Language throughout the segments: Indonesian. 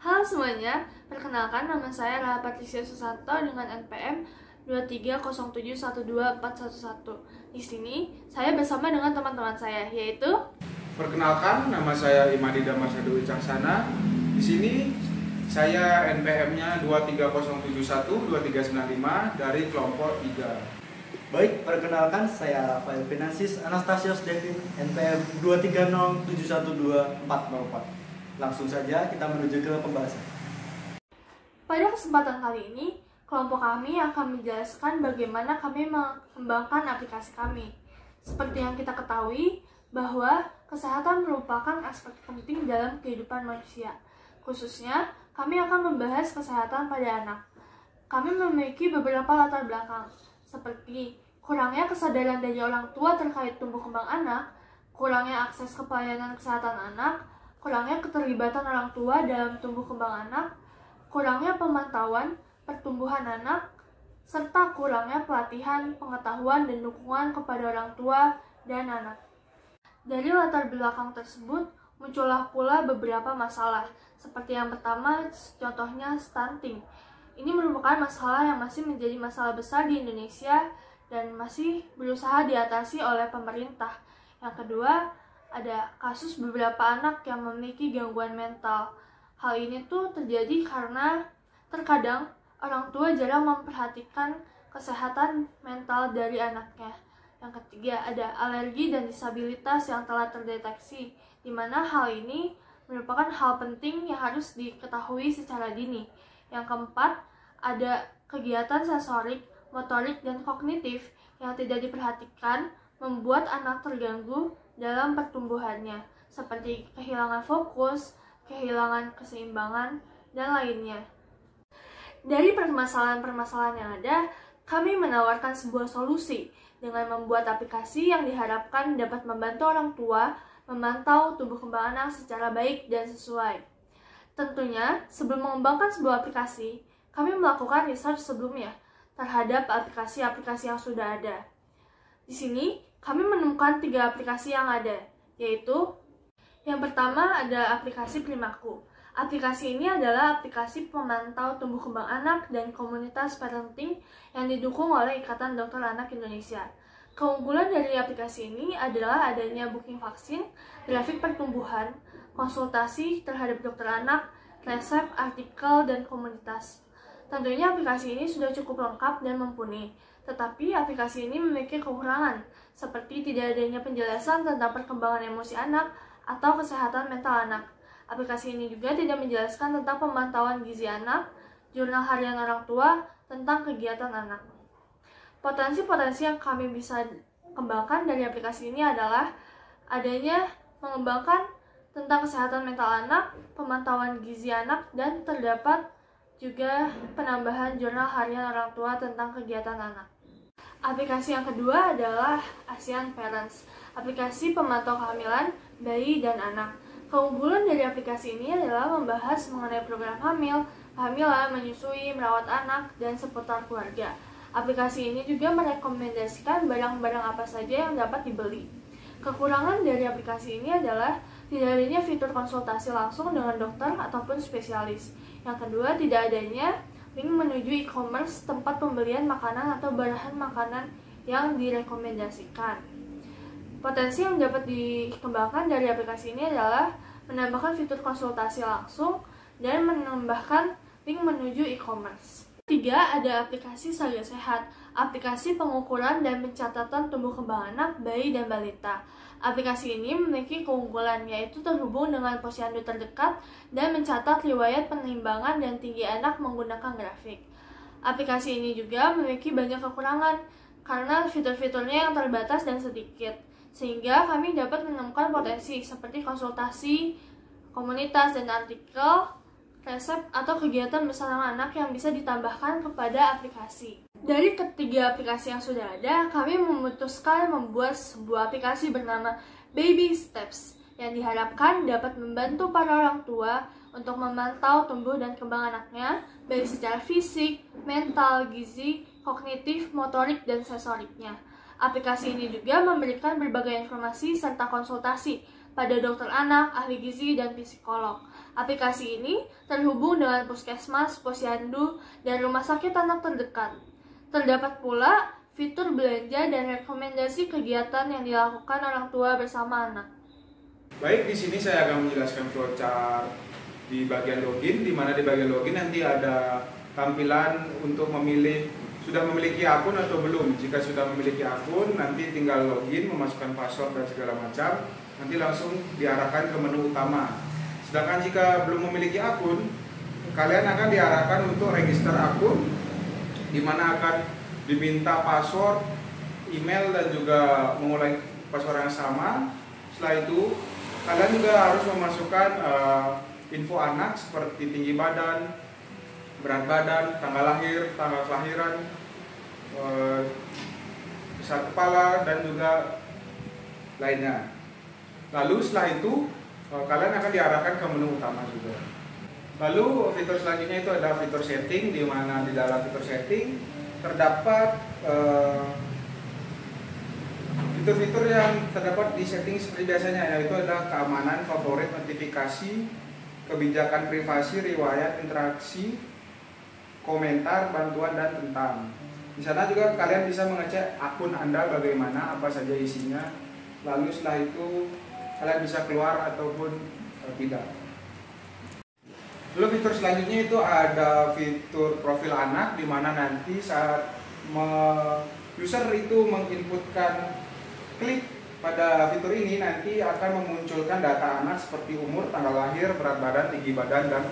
Halo semuanya, perkenalkan nama saya Rala Patricia Susanto dengan NPM 230712411. Di sini saya bersama dengan teman-teman saya, yaitu perkenalkan nama saya Imadi Damarsado Wicaksana. Di sini saya NPM-nya 230712395 dari kelompok 3. Baik, perkenalkan saya Rafael Finansis Anastasios Devin NPM 230712404. Langsung saja kita menuju ke pembahasan. pada kesempatan kali ini, kelompok kami akan menjelaskan bagaimana kami mengembangkan aplikasi kami. Seperti yang kita ketahui, bahwa kesehatan merupakan aspek penting dalam kehidupan manusia. Khususnya, kami akan membahas kesehatan pada anak. Kami memiliki beberapa latar belakang, seperti kurangnya kesadaran dari orang tua terkait tumbuh kembang anak, kurangnya akses ke pelayanan kesehatan anak, kurangnya keterlibatan orang tua dalam tumbuh kembang anak, kurangnya pemantauan pertumbuhan anak, serta kurangnya pelatihan, pengetahuan, dan dukungan kepada orang tua dan anak. Dari latar belakang tersebut, muncullah pula beberapa masalah, seperti yang pertama, contohnya stunting. Ini merupakan masalah yang masih menjadi masalah besar di Indonesia dan masih berusaha diatasi oleh pemerintah. Yang kedua, ada kasus beberapa anak yang memiliki gangguan mental. Hal ini tuh terjadi karena terkadang orang tua jarang memperhatikan kesehatan mental dari anaknya. Yang ketiga, ada alergi dan disabilitas yang telah terdeteksi, di mana hal ini merupakan hal penting yang harus diketahui secara dini. Yang keempat, ada kegiatan sensorik, motorik, dan kognitif yang tidak diperhatikan, membuat anak terganggu dalam pertumbuhannya, seperti kehilangan fokus, kehilangan keseimbangan, dan lainnya. Dari permasalahan-permasalahan yang ada, kami menawarkan sebuah solusi dengan membuat aplikasi yang diharapkan dapat membantu orang tua memantau tumbuh kembang anak secara baik dan sesuai. Tentunya, sebelum mengembangkan sebuah aplikasi, kami melakukan research sebelumnya terhadap aplikasi-aplikasi yang sudah ada. Di sini, kami menemukan 3 aplikasi yang ada, yaitu yang pertama ada aplikasi Primaku. Aplikasi ini adalah aplikasi pemantau tumbuh kembang anak dan komunitas parenting yang didukung oleh Ikatan Dokter Anak Indonesia. Keunggulan dari aplikasi ini adalah adanya booking vaksin, grafik pertumbuhan, konsultasi terhadap dokter anak, resep, artikel, dan komunitas. Tentunya aplikasi ini sudah cukup lengkap dan mumpuni, tetapi aplikasi ini memiliki kekurangan, seperti tidak adanya penjelasan tentang perkembangan emosi anak atau kesehatan mental anak. Aplikasi ini juga tidak menjelaskan tentang pemantauan gizi anak, jurnal harian orang tua, tentang kegiatan anak. Potensi-potensi yang kami bisa kembangkan dari aplikasi ini adalah adanya mengembangkan tentang kesehatan mental anak, pemantauan gizi anak, dan terdapat juga penambahan jurnal harian orang tua tentang kegiatan anak. Aplikasi yang kedua adalah ASEAN Parents, aplikasi pemantau kehamilan, bayi, dan anak. Keunggulan dari aplikasi ini adalah membahas mengenai program hamil, kehamilan, menyusui, merawat anak, dan seputar keluarga. Aplikasi ini juga merekomendasikan barang-barang apa saja yang dapat dibeli. Kekurangan dari aplikasi ini adalah tidak adanya fitur konsultasi langsung dengan dokter ataupun spesialis. Yang kedua, tidak adanya link menuju e-commerce tempat pembelian makanan atau bahan makanan yang direkomendasikan. Potensi yang dapat dikembangkan dari aplikasi ini adalah menambahkan fitur konsultasi langsung dan menambahkan link menuju e-commerce. Ketiga, ada aplikasi Saga Sehat, aplikasi pengukuran dan pencatatan tumbuh kembang anak, bayi, dan balita. Aplikasi ini memiliki keunggulan, yaitu terhubung dengan posyandu terdekat dan mencatat riwayat penimbangan dan tinggi anak menggunakan grafik. Aplikasi ini juga memiliki banyak kekurangan, karena fitur-fiturnya yang terbatas dan sedikit, sehingga kami dapat menemukan potensi seperti konsultasi, komunitas, dan artikel, resep, atau kegiatan bersama anak yang bisa ditambahkan kepada aplikasi. Dari ketiga aplikasi yang sudah ada, kami memutuskan membuat sebuah aplikasi bernama Baby Steps yang diharapkan dapat membantu para orang tua untuk memantau tumbuh dan kembang anaknya, baik secara fisik, mental, gizi, kognitif, motorik, dan sensoriknya. Aplikasi ini juga memberikan berbagai informasi serta konsultasi pada dokter anak, ahli gizi, dan psikolog. Aplikasi ini terhubung dengan puskesmas, posyandu, dan rumah sakit anak terdekat. Terdapat pula fitur belanja dan rekomendasi kegiatan yang dilakukan orang tua bersama anak. Baik, di sini saya akan menjelaskan flowchart di bagian login, di mana di bagian login nanti ada tampilan untuk memilih sudah memiliki akun atau belum. Jika sudah memiliki akun, nanti tinggal login, memasukkan password dan segala macam, nanti langsung diarahkan ke menu utama. Sedangkan jika belum memiliki akun, kalian akan diarahkan untuk register akun, di mana akan diminta password, email, dan juga mengulangi password yang sama. Setelah itu, kalian juga harus memasukkan info anak seperti tinggi badan, berat badan, tanggal lahir, tanggal kelahiran, besar kepala, dan juga lainnya. Lalu setelah itu kalian akan diarahkan ke menu utama juga. Lalu fitur selanjutnya itu ada fitur setting, di mana di dalam fitur setting terdapat fitur-fitur yang terdapat di setting seperti biasanya, yaitu adalah keamanan, favorit, notifikasi, kebijakan privasi, riwayat, interaksi, komentar, bantuan, dan tentang. Di sana juga kalian bisa mengecek akun Anda bagaimana, apa saja isinya. Lalu setelah itu kalian bisa keluar ataupun tidak. Lalu fitur selanjutnya itu ada fitur profil anak, di mana nanti saat user itu menginputkan klik pada fitur ini, nanti akan memunculkan data anak seperti umur, tanggal lahir, berat badan, tinggi badan, dan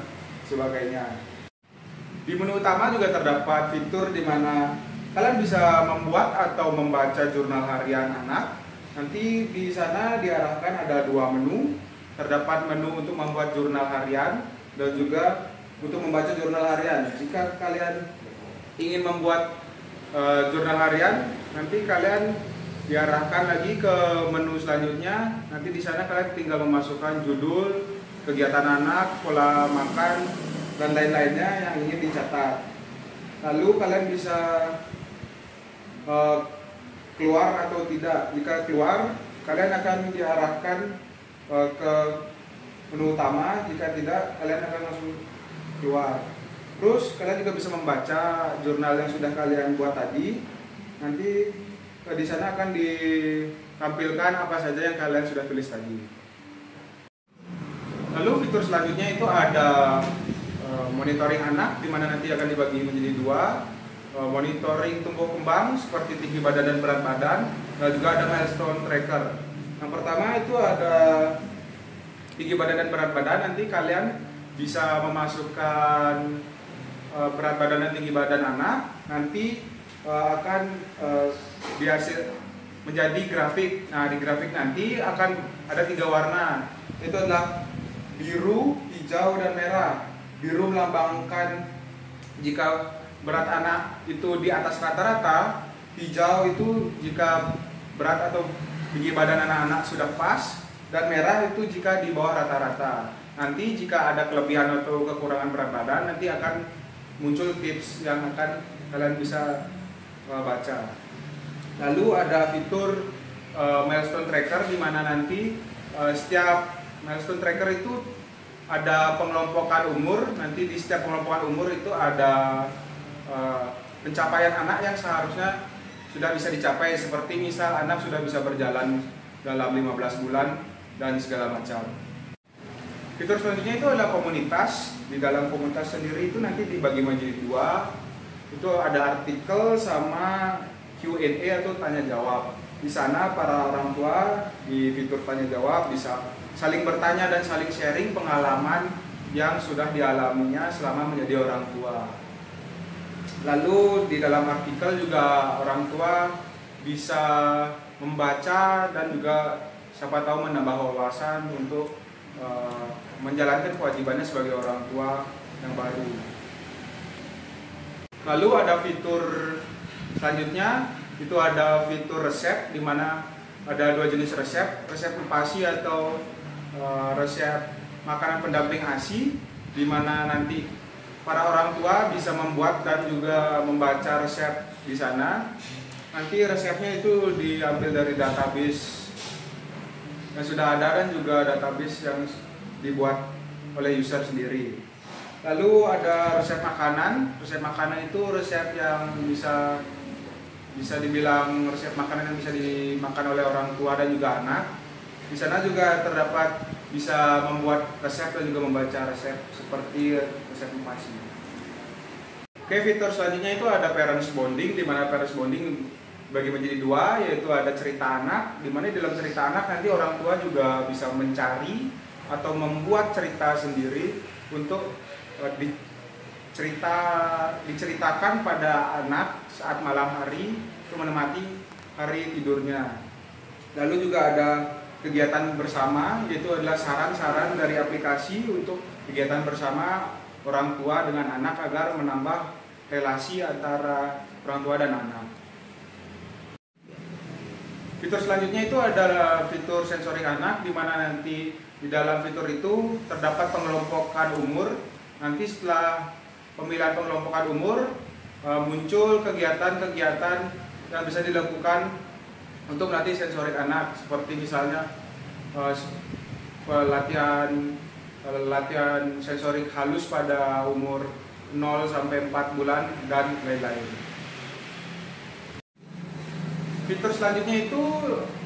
sebagainya. Di menu utama juga terdapat fitur di mana kalian bisa membuat atau membaca jurnal harian anak. Nanti di sana diarahkan ada dua menu. Terdapat menu untuk membuat jurnal harian dan juga untuk membaca jurnal harian. Jika kalian ingin membuat jurnal harian, nanti kalian diarahkan lagi ke menu selanjutnya. Nanti di sana kalian tinggal memasukkan judul, kegiatan anak, pola makan, dan lain-lainnya yang ingin dicatat. Lalu kalian bisa keluar atau tidak. Jika keluar, kalian akan diarahkan ke menu utama. Jika tidak, kalian akan langsung keluar. Terus kalian juga bisa membaca jurnal yang sudah kalian buat tadi. Nanti di sana akan ditampilkan apa saja yang kalian sudah tulis tadi. Lalu fitur selanjutnya itu ada monitoring anak, di mana nanti akan dibagi menjadi dua. Monitoring tumbuh kembang seperti tinggi badan dan berat badan, dan juga ada milestone tracker. Yang pertama itu ada tinggi badan dan berat badan. Nanti kalian bisa memasukkan berat badan dan tinggi badan anak. Nanti akan dihasil menjadi grafik. Nah, di grafik nanti akan ada 3 warna. Itu adalah biru, hijau, dan merah. Biru melambangkan jika berat anak itu di atas rata-rata, hijau itu jika berat atau tinggi badan anak-anak sudah pas, dan merah itu jika di bawah rata-rata. Nanti jika ada kelebihan atau kekurangan berat badan, nanti akan muncul tips yang akan kalian bisa baca. Lalu ada fitur milestone tracker, di mana nanti setiap milestone tracker itu ada pengelompokan umur. Nanti di setiap pengelompokan umur itu ada pencapaian anak yang seharusnya sudah bisa dicapai, seperti misal anak sudah bisa berjalan dalam 15 bulan dan segala macam. Fitur selanjutnya itu adalah komunitas. Di dalam komunitas sendiri itu nanti dibagi menjadi 2. Itu ada artikel sama Q&A atau tanya jawab. Di sana para orang tua di fitur tanya jawab bisa saling bertanya dan saling sharing pengalaman yang sudah dialaminya selama menjadi orang tua. Lalu di dalam artikel juga orang tua bisa membaca dan juga siapa tahu menambah wawasan untuk menjalankan kewajibannya sebagai orang tua yang baru. Lalu ada fitur selanjutnya, itu ada fitur resep, di mana ada 2 jenis resep, resep empasi atau resep makanan pendamping ASI, di mana nanti para orang tua bisa membuat dan juga membaca resep di sana. Nanti resepnya itu diambil dari database yang sudah ada dan juga database yang dibuat oleh user sendiri. Lalu ada resep makanan. Resep makanan itu resep yang bisa dibilang resep makanan yang bisa dimakan oleh orang tua dan juga anak. Di sana juga terdapat bisa membuat resep dan juga membaca resep seperti resep MPASI. Oke, fitur selanjutnya itu ada parents bonding, di mana parents bonding bagi menjadi dua, yaitu ada cerita anak, di mana di dalam cerita anak nanti orang tua juga bisa mencari atau membuat cerita sendiri untuk diceritakan pada anak saat malam hari untuk menemani hari tidurnya. Lalu juga ada kegiatan bersama, yaitu adalah saran-saran dari aplikasi untuk kegiatan bersama orang tua dengan anak agar menambah relasi antara orang tua dan anak. Fitur selanjutnya itu adalah fitur sensorik anak, di mana nanti di dalam fitur itu terdapat pengelompokan umur. Nanti setelah pemilihan pengelompokan umur muncul kegiatan-kegiatan yang bisa dilakukan untuk nanti sensorik anak, seperti misalnya latihan sensorik halus pada umur 0 sampai 4 bulan dan lain-lain. Fitur selanjutnya itu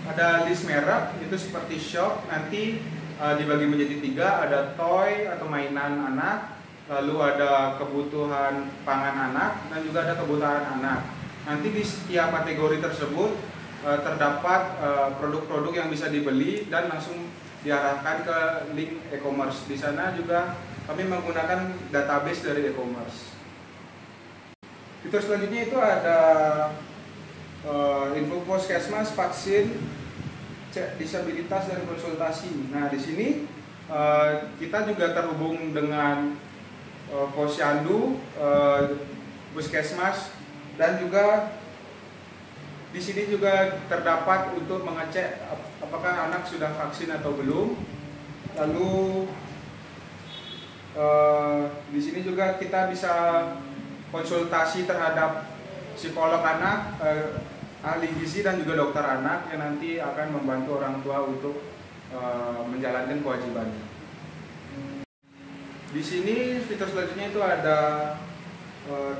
ada list merek, itu seperti shop, nanti dibagi menjadi 3, ada toy atau mainan anak, lalu ada kebutuhan pangan anak, dan juga ada kebutuhan anak. Nanti di setiap kategori tersebut terdapat produk-produk yang bisa dibeli dan langsung diarahkan ke link e-commerce. Di sana juga kami menggunakan database dari e-commerce. Fitur selanjutnya itu ada info puskesmas, vaksin, cek disabilitas dan konsultasi. Nah, di sini kita juga terhubung dengan posyandu, puskesmas, dan juga di sini juga terdapat untuk mengecek apakah anak sudah vaksin atau belum. Lalu di sini juga kita bisa konsultasi terhadap psikolog anak, ahli gizi dan juga dokter anak yang nanti akan membantu orang tua untuk menjalankan kewajibannya. Di sini fitur selanjutnya itu ada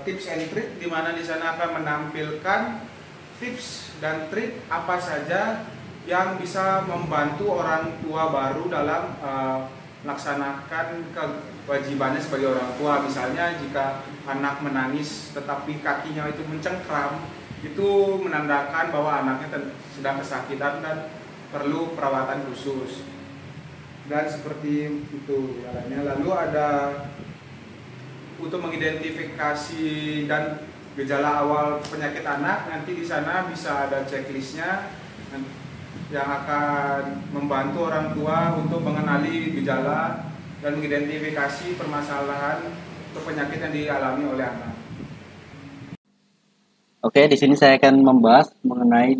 tips and trick, di mana di sana akan menampilkan tips dan trik apa saja yang bisa membantu orang tua baru dalam melaksanakan kewajibannya sebagai orang tua. Misalnya jika anak menangis tetapi kakinya itu mencengkram, itu menandakan bahwa anaknya sedang kesakitan dan perlu perawatan khusus. Dan seperti itu caranya. Lalu ada untuk mengidentifikasi dan gejala awal penyakit anak, nanti di sana bisa ada checklistnya yang akan membantu orang tua untuk mengenali gejala dan mengidentifikasi permasalahan atau penyakit yang dialami oleh anak. Oke, di sini saya akan membahas mengenai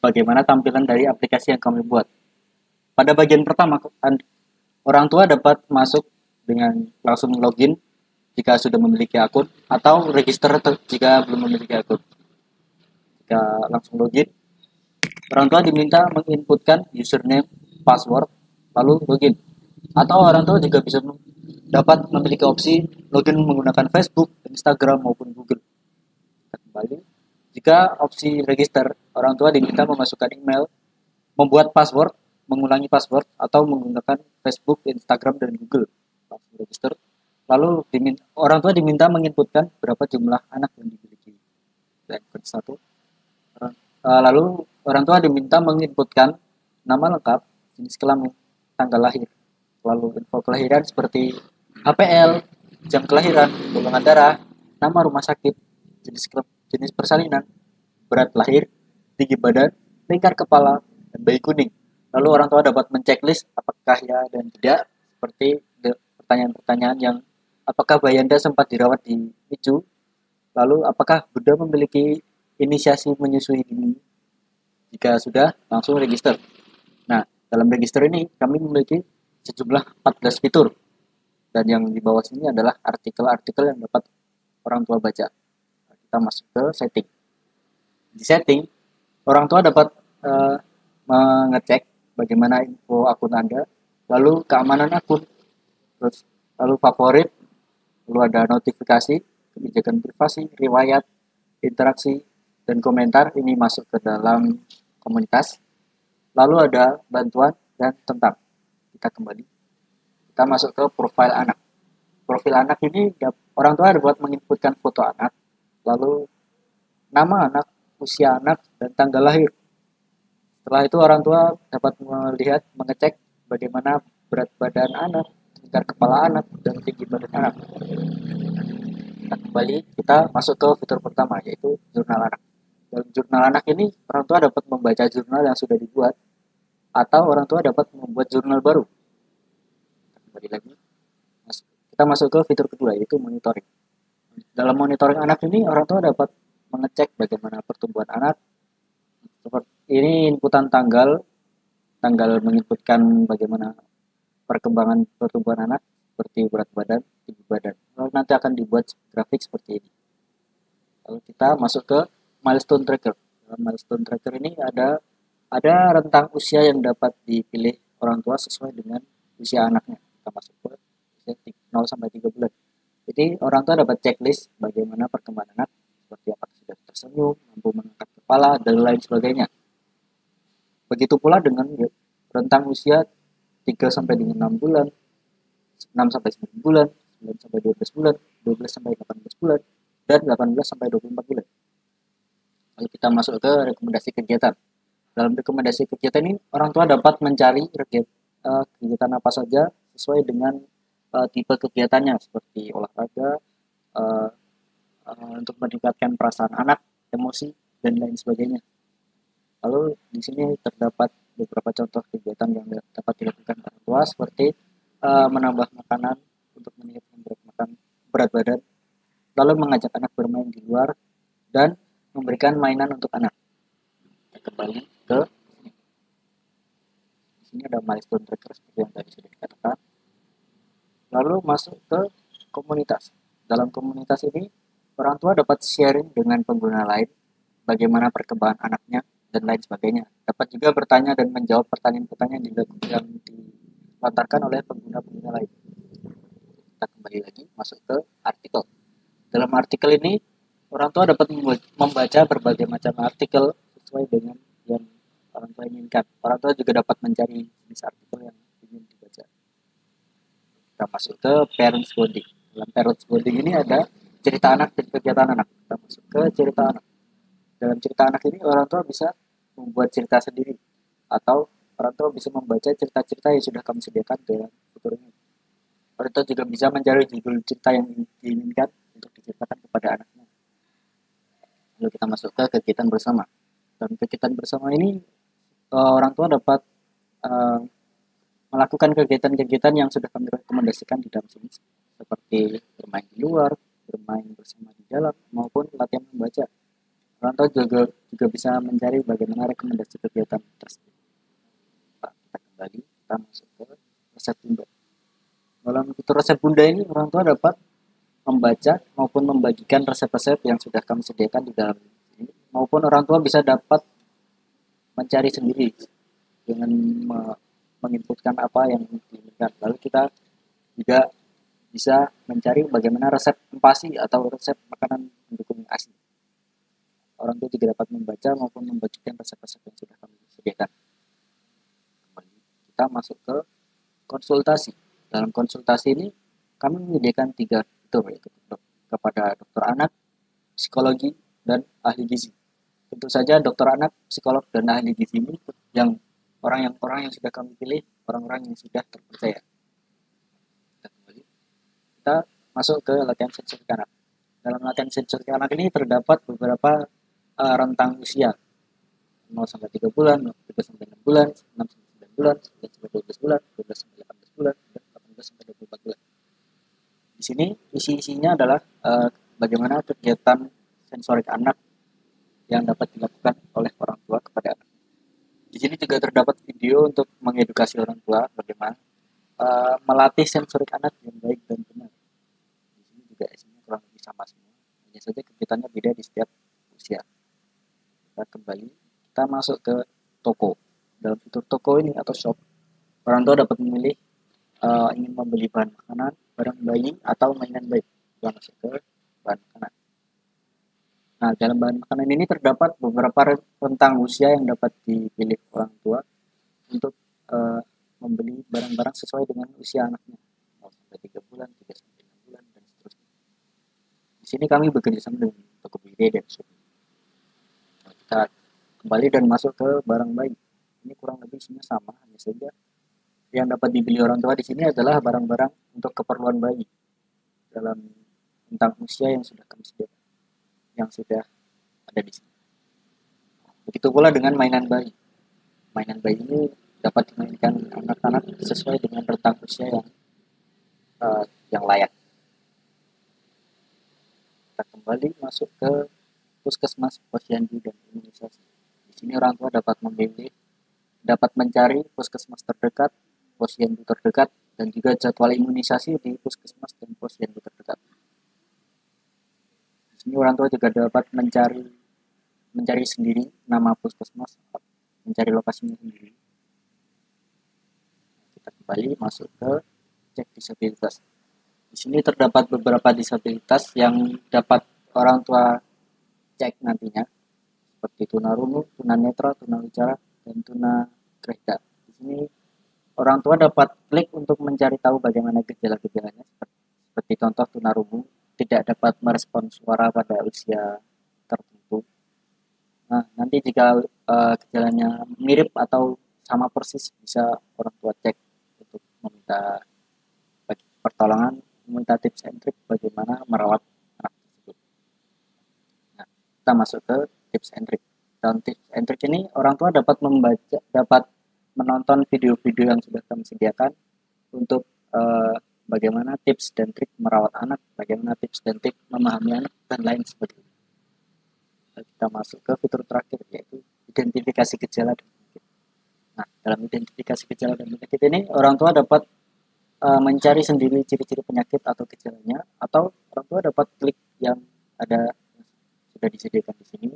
bagaimana tampilan dari aplikasi yang kami buat. Pada bagian pertama, orang tua dapat masuk dengan langsung login jika sudah memiliki akun, atau register jika belum memiliki akun. Jika langsung login, orang tua diminta menginputkan username, password, lalu login. Atau orang tua juga bisa dapat memiliki opsi login menggunakan Facebook, Instagram, maupun Google. Kembali, jika opsi register, orang tua diminta memasukkan email, membuat password, mengulangi password, atau menggunakan Facebook, Instagram, dan Google. Langsung register. Lalu orang tua diminta menginputkan berapa jumlah anak yang dimiliki. Satu. Lalu orang tua diminta menginputkan nama lengkap, jenis kelamin, tanggal lahir. Lalu info kelahiran seperti HPL, jam kelahiran, golongan darah, nama rumah sakit, jenis persalinan, berat lahir, tinggi badan, lingkar kepala, dan bayi kuning. Lalu orang tua dapat menceklis apakah ya dan tidak, seperti pertanyaan-pertanyaan yang apakah bayi Anda sempat dirawat di NICU, lalu apakah Bunda memiliki inisiasi menyusui dini. Jika sudah, langsung register. Nah, dalam register ini kami memiliki sejumlah 14 fitur, dan yang di bawah sini adalah artikel-artikel yang dapat orang tua baca. Kita masuk ke setting. Di setting, orang tua dapat mengecek bagaimana info akun Anda, lalu keamanan akun, terus lalu favorit, lalu ada notifikasi, kebijakan privasi, riwayat, interaksi, dan komentar ini masuk ke dalam komunitas. Lalu ada bantuan dan tentang. Kita kembali. Kita masuk ke profil anak. Profil anak ini orang tua dapat menginputkan foto anak, lalu nama anak, usia anak, dan tanggal lahir. Setelah itu orang tua dapat melihat, mengecek bagaimana berat badan anak, tingkat kepala anak, dan tinggi badan anak. Kita kembali, kita masuk ke fitur pertama, yaitu jurnal anak. Dalam jurnal anak ini, orang tua dapat membaca jurnal yang sudah dibuat, atau orang tua dapat membuat jurnal baru. Kita kembali lagi, kita masuk ke fitur kedua, yaitu monitoring. Dalam monitoring anak ini, orang tua dapat mengecek bagaimana pertumbuhan anak. Ini inputan tanggal menginputkan bagaimana perkembangan pertumbuhan anak, seperti berat badan, tinggi badan. Lalu nanti akan dibuat grafik seperti ini. Lalu kita masuk ke milestone tracker. Dalam milestone tracker ini ada rentang usia yang dapat dipilih orang tua sesuai dengan usia anaknya. Kita masuk ke usia 0 sampai 3 bulan. Jadi orang tua dapat checklist bagaimana perkembangan anak, seperti apakah sudah tersenyum, mampu mengangkat kepala, dan lain sebagainya. Begitu pula dengan rentang usia 3 sampai dengan 6 bulan, 6 sampai 9 bulan, 9 sampai 12 bulan, 12 sampai 18 bulan, dan 18 sampai 24 bulan. Lalu kita masuk ke rekomendasi kegiatan. Dalam rekomendasi kegiatan ini, orang tua dapat mencari kegiatan apa saja sesuai dengan tipe kegiatannya, seperti olahraga, untuk meningkatkan perasaan anak, emosi, dan lain sebagainya. Lalu di sini terdapat beberapa contoh kegiatan yang dapat dilakukan orang tua, seperti menambah makanan untuk meningkatkan berat badan, lalu mengajak anak bermain di luar, dan memberikan mainan untuk anak. Kita kembali ke sini. Di sini ada milestone tracker seperti yang tadi sudah dikatakan. Lalu masuk ke komunitas. Dalam komunitas ini, orang tua dapat sharing dengan pengguna lain bagaimana perkembangan anaknya dan lain sebagainya. Dapat juga bertanya dan menjawab pertanyaan-pertanyaan yang dilontarkan oleh pengguna-pengguna lain. Kita kembali lagi masuk ke artikel. Dalam artikel ini, orang tua dapat membaca berbagai macam artikel sesuai dengan yang orang tua inginkan. Orang tua juga dapat mencari jenis artikel yang ingin dibaca. Kita masuk ke parents bonding. Dalam parents bonding ini ada cerita anak dan kegiatan anak. Kita masuk ke cerita anak. Dalam cerita anak ini, orang tua bisa membuat cerita sendiri, atau orang tua bisa membaca cerita-cerita yang sudah kami sediakan dalam fitur ini. Orang tua juga bisa mencari judul cerita yang diinginkan untuk diceritakan kepada anaknya. Lalu kita masuk ke kegiatan bersama. Dalam kegiatan bersama ini, orang tua dapat melakukan kegiatan-kegiatan yang sudah kami rekomendasikan di dalam sini, seperti bermain di luar, bermain bersama di dalam, maupun latihan membaca. Orang tua juga bisa mencari bagaimana rekomendasi kegiatan tersebut. Kita kembali, kita masuk ke resep bunda. Dalam fitur resep bunda ini, orang tua dapat membaca maupun membagikan resep-resep yang sudah kami sediakan di dalam ini, maupun orang tua bisa dapat mencari sendiri dengan menginputkan apa yang diinginkan. Lalu kita juga bisa mencari bagaimana resep empasi atau resep makanan pendukung ASI. Orang tua juga dapat membaca maupun membagikan resep-resep yang sudah kami sediakan. Kembali, kita masuk ke konsultasi. Dalam konsultasi ini, kami menyediakan 3 fitur, yaitu kepada dokter anak, psikologi, dan ahli gizi. Tentu saja dokter anak, psikolog, dan ahli gizi ini yang orang yang sudah kami pilih, orang-orang yang sudah terpercaya. Kita masuk ke latihan sensorik anak. Dalam latihan sensorik anak ini terdapat beberapa rentang usia, 0 sampai 3 bulan, 3 sampai 6 bulan, 6 sampai 9 bulan, 9 sampai 12 bulan, 12 sampai 18 bulan, dan 18 sampai 24 bulan. Di sini isi-isinya adalah bagaimana kegiatan sensorik anak yang dapat dilakukan oleh orang tua kepada anak. Di sini juga terdapat video untuk mengedukasi orang tua bagaimana melatih sensorik anak yang baik dan benar. Di sini juga isinya kurang lebih sama semua. Hanya saja kegiatannya beda di setiap usia. Kita kembali, kita masuk ke toko. dalam fitur toko ini atau shop, orang tua dapat memilih ingin membeli bahan makanan, barang bayi, atau mainan bayi. Kita masuk ke bahan makanan. Nah, dalam bahan makanan ini terdapat beberapa rentang usia yang dapat dipilih orang tua untuk membeli barang-barang sesuai dengan usia anaknya, 0 sampai 3 bulan, 3 sampai 6 bulan, dan seterusnya. Di sini kami bekerja sama dengan Tokopedia dan Shopee. Nah, kita kembali dan masuk ke barang bayi. Ini kurang lebih isinya sama, hanya saja yang dapat dibeli orang tua di sini adalah barang-barang untuk keperluan bayi dalam rentang usia yang sudah kami sediakan, yang sudah ada di sini. Begitu pula dengan mainan bayi. Mainan bayi ini dapat dimainkan anak-anak sesuai dengan rentang usia yang layak. Kita kembali masuk ke puskesmas, posyandu, dan imunisasi. Di sini orang tua dapat memilih, dapat mencari puskesmas terdekat, posyandu terdekat, dan juga jadwal imunisasi di puskesmas dan posyandu terdekat. Di sini orang tua juga dapat mencari sendiri nama puskesmas, mencari lokasinya sendiri. Kita kembali masuk ke cek disabilitas. Di sini terdapat beberapa disabilitas yang dapat orang tua cek nantinya, seperti tunarungu, tunanetra, tunawicara, dan tunagrahita. Di sini orang tua dapat klik untuk mencari tahu bagaimana gejala-gejalanya, seperti contoh tunarungu tidak dapat merespon suara pada usia tertentu. Nah, nanti jika gejalanya mirip atau sama persis, bisa orang tua cek untuk meminta pertolongan, meminta tips and trick bagaimana merawat anak tersebut. Nah, kita masuk ke tips and trick. Dan tips and trick ini orang tua dapat menonton video-video yang sudah kami sediakan untuk bagaimana tips dan trik merawat anak, bagaimana tips dan trik memahami anak, dan lain sebagainya. Kita masuk ke fitur terakhir, yaitu identifikasi gejala dan penyakit. Nah, dalam identifikasi gejala dan penyakit ini, orang tua dapat mencari sendiri ciri-ciri penyakit atau gejalanya, atau orang tua dapat klik yang ada sudah disediakan di sini.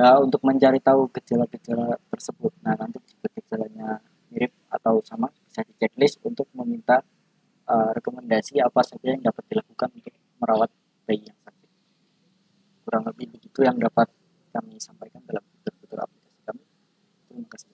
Nah, untuk mencari tahu gejala-gejala tersebut. Nah, nanti jika gejalanya mirip atau sama, bisa di checklist untuk meminta rekomendasi apa saja yang dapat dilakukan untuk merawat bayi yang sakit. Kurang lebih begitu yang dapat kami sampaikan dalam fitur-fitur aplikasi kami. Terima kasih.